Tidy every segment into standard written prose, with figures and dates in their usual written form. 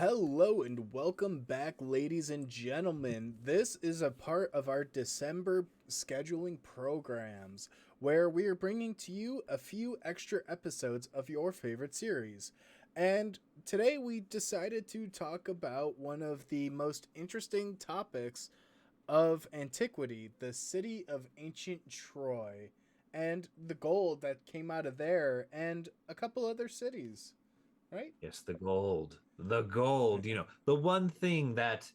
Hello and welcome back, ladies and gentlemen. This is a part of our December scheduling programs where we are bringing to you a few extra episodes of your favorite series. And today we decided to talk about one of the most interesting topics of antiquity, the city of ancient Troy, and the gold that came out of there, and a couple other cities, right? Yes, the gold. The gold. The one thing that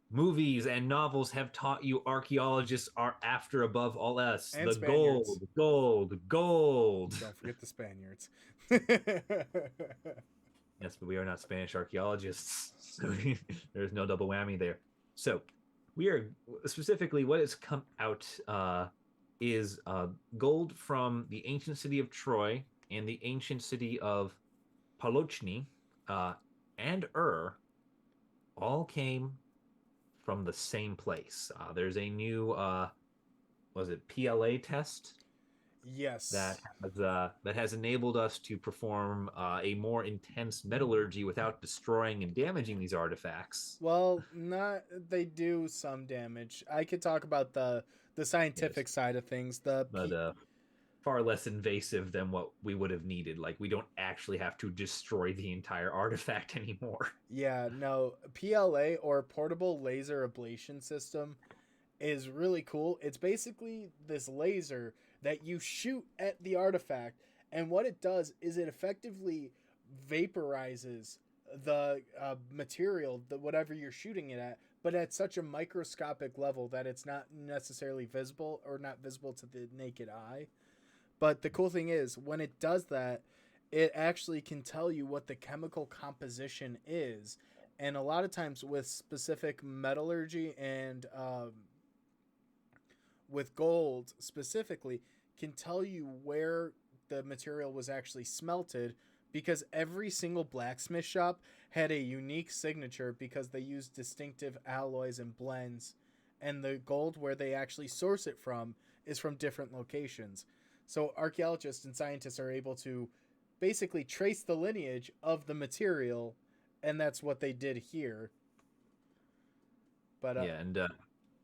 movies and novels have taught you archaeologists are after above all else. And The Spaniards. gold, gold, gold. Don't forget the Spaniards. Yes, but we are not Spanish archaeologists. So there's no double whammy there. So we are specifically what has come out is gold from the ancient city of Troy and the ancient city of Palochny uh, and all came from the same place. There's a new was it PLA test Yes. that has enabled us to perform a more intense metallurgy without destroying and damaging these artifacts. Well, not they do some damage. I could talk about the Yes, scientific side of things. but far less invasive than what we would have needed. Like we don't actually have to destroy the entire artifact anymore. Yeah, no, PLA or portable laser ablation system is really cool. It's basically this laser that you shoot at the artifact, and what it does is it effectively vaporizes the material, the whatever you're shooting it at, but at such a microscopic level that it's not necessarily visible or not visible to the naked eye. But the cool thing is, when it does that, it actually can tell you what the chemical composition is. And a lot of times with specific metallurgy and with gold specifically can tell you where the material was actually smelted because every single blacksmith shop had a unique signature because they used distinctive alloys and blends, and the gold where they actually source it from is from different locations. So archaeologists and scientists are able to basically trace the lineage of the material, and that's what they did here. But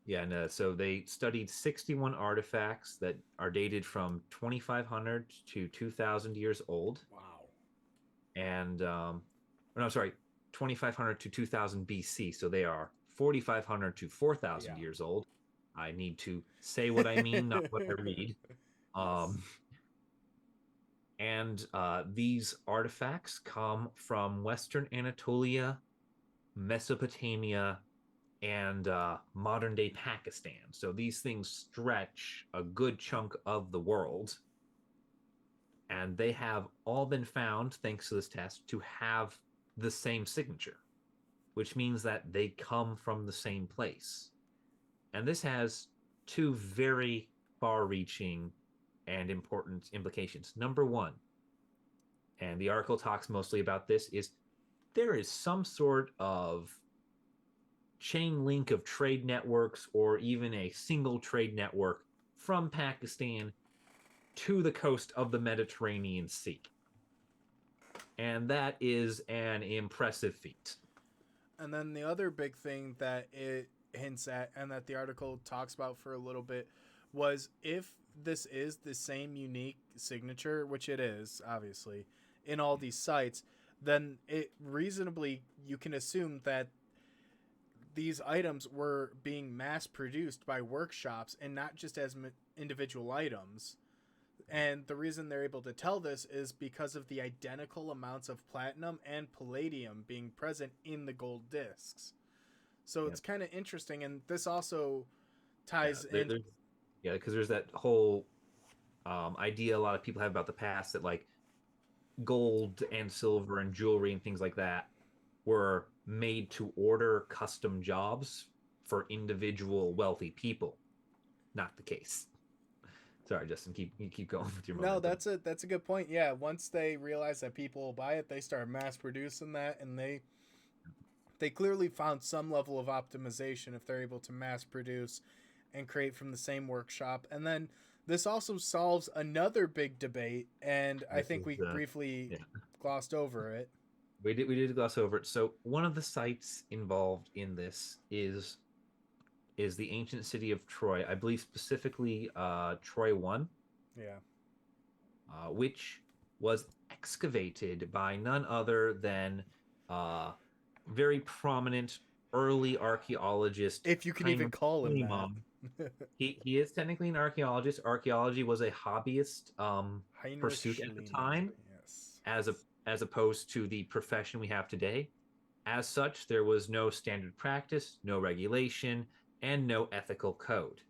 Yeah, and so they studied 61 artifacts that are dated from 2500 to 2000 years old, wow. and no, sorry, 2500 to 2000 BC. So they are 4500 to 4000 Yeah. years old. I need to say what I mean, not what I read. Yes. Um, and these artifacts come from Western Anatolia, Mesopotamia, and modern day Pakistan. So these things stretch a good chunk of the world. And they have all been found, thanks to this test, to have the same signature, which means that they come from the same place. And this has two very far reaching and important implications. Number one, and the article talks mostly about this, is there is some sort of chain link of trade networks or even a single trade network from Pakistan to the coast of the Mediterranean Sea. And that is an impressive feat. And then the other big thing that it hints at and that the article talks about for a little bit was if this is the same unique signature, which it is, obviously, in all these sites, then it reasonably you can assume that these items were being mass produced by workshops and not just as individual items. And the reason they're able to tell this is because of the identical amounts of platinum and palladium being present in the gold discs. So it's Yep. kind of interesting, and this also Yeah, ties in. yeah, because there's that whole idea a lot of people have about the past that like gold and silver and jewelry and things like that were made to order custom jobs for individual wealthy people. Not the case. Sorry, Justin, keep going with your No, momentum. that's a good point. Yeah, once they realize that people will buy it, they start mass producing that, and they clearly found some level of optimization if they're able to mass produce and create from the same workshop. And then this also solves another big debate, and I This think is we briefly yeah. glossed over it. we did gloss over it. So one of the sites involved in this is the ancient city of Troy. I believe specifically Troy 1, Yeah. which was excavated by none other than uh, very prominent early archaeologist If you can even Heinrich call him Schliemann. that. He is technically an archaeologist. Archaeology was a hobbyist Heinrich pursuit at the Schliemann. time, Yes. as a as opposed to the profession we have today. As such, there was no standard practice, no regulation, and no ethical code.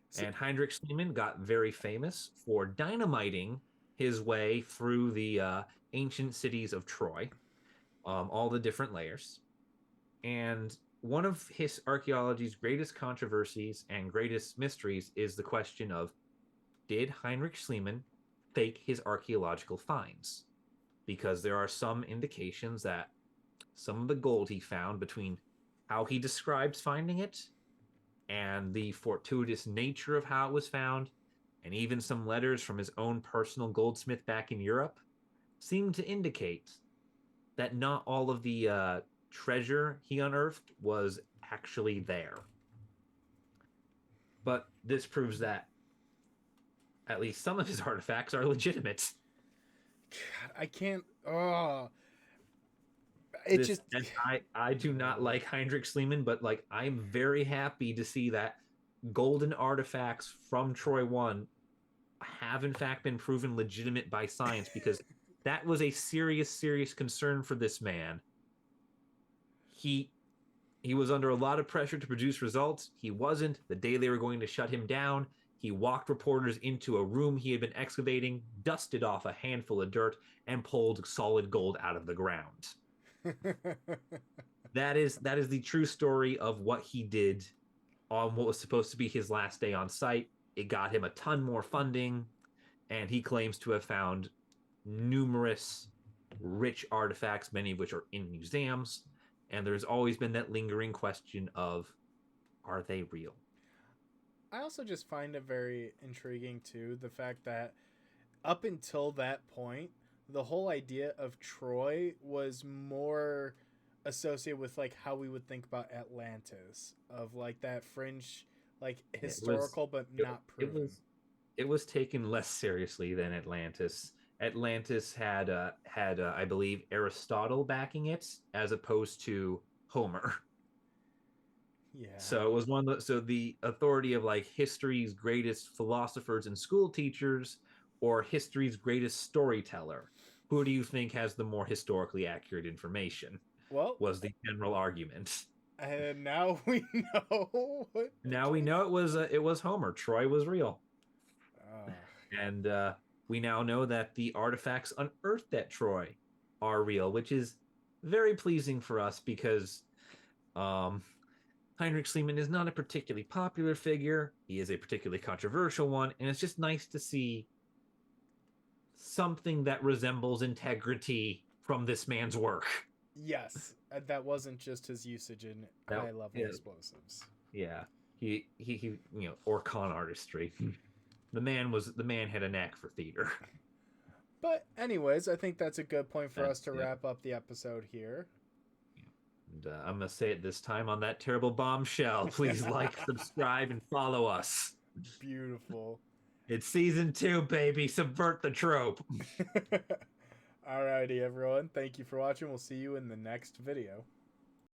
So, And Heinrich Schliemann got very famous for dynamiting his way through the ancient cities of Troy, all the different layers. And one of his archaeology's greatest controversies and greatest mysteries is the question of, did Heinrich Schliemann fake his archaeological finds? Because there are some indications that some of the gold he found, between how he describes finding it and the fortuitous nature of how it was found, and even some letters from his own personal goldsmith back in Europe, seem to indicate that not all of the treasure he unearthed was actually there. But this proves that at least some of his artifacts are legitimate. God, I can't. Oh, it This, just. and I do not like Heinrich Schliemann, but like I'm very happy to see that golden artifacts from Troy 1 have in fact been proven legitimate by science, because that was a serious concern for this man. He he was under a lot of pressure to produce results. He wasn't. The day they were going to shut him down, he walked reporters into a room he had been excavating, dusted off a handful of dirt, and pulled solid gold out of the ground. That is the true story of what he did on what was supposed to be his last day on site. It got him a ton more funding, and he claims to have found numerous rich artifacts, many of which are in museums. And there's always been that lingering question of, are they real? I also just find it very intriguing too, the fact that up until that point, the whole idea of Troy was more associated with like how we would think about Atlantis, of like that fringe, like It was historical but it, not it proven. was it was taken less seriously than Atlantis. Atlantis had I believe Aristotle backing it, as opposed to Homer. Yeah. So it was one of the, so the authority of like history's greatest philosophers and school teachers, or history's greatest storyteller. Who do you think has the more historically accurate information? Well, Was the general argument. and now we know what the Now we case. know it was Homer. Troy was real, Uh, and we now know that the artifacts unearthed at Troy are real, which is very pleasing for us, because um, Heinrich Schliemann is not a particularly popular figure. He is a particularly controversial one, and it's just nice to see something that resembles integrity from this man's work. yes, that wasn't just his usage in That, high level yeah, explosives. yeah. He or con artistry. The man had a knack for theater. But anyways, I think that's a good point for us That's to it. wrap up the episode here. And I'm gonna say it this time on that terrible bombshell. Please like, subscribe, and follow us. Beautiful. It's season 2, baby. Subvert the trope. Alrighty, everyone. Thank you for watching. We'll see you in the next video.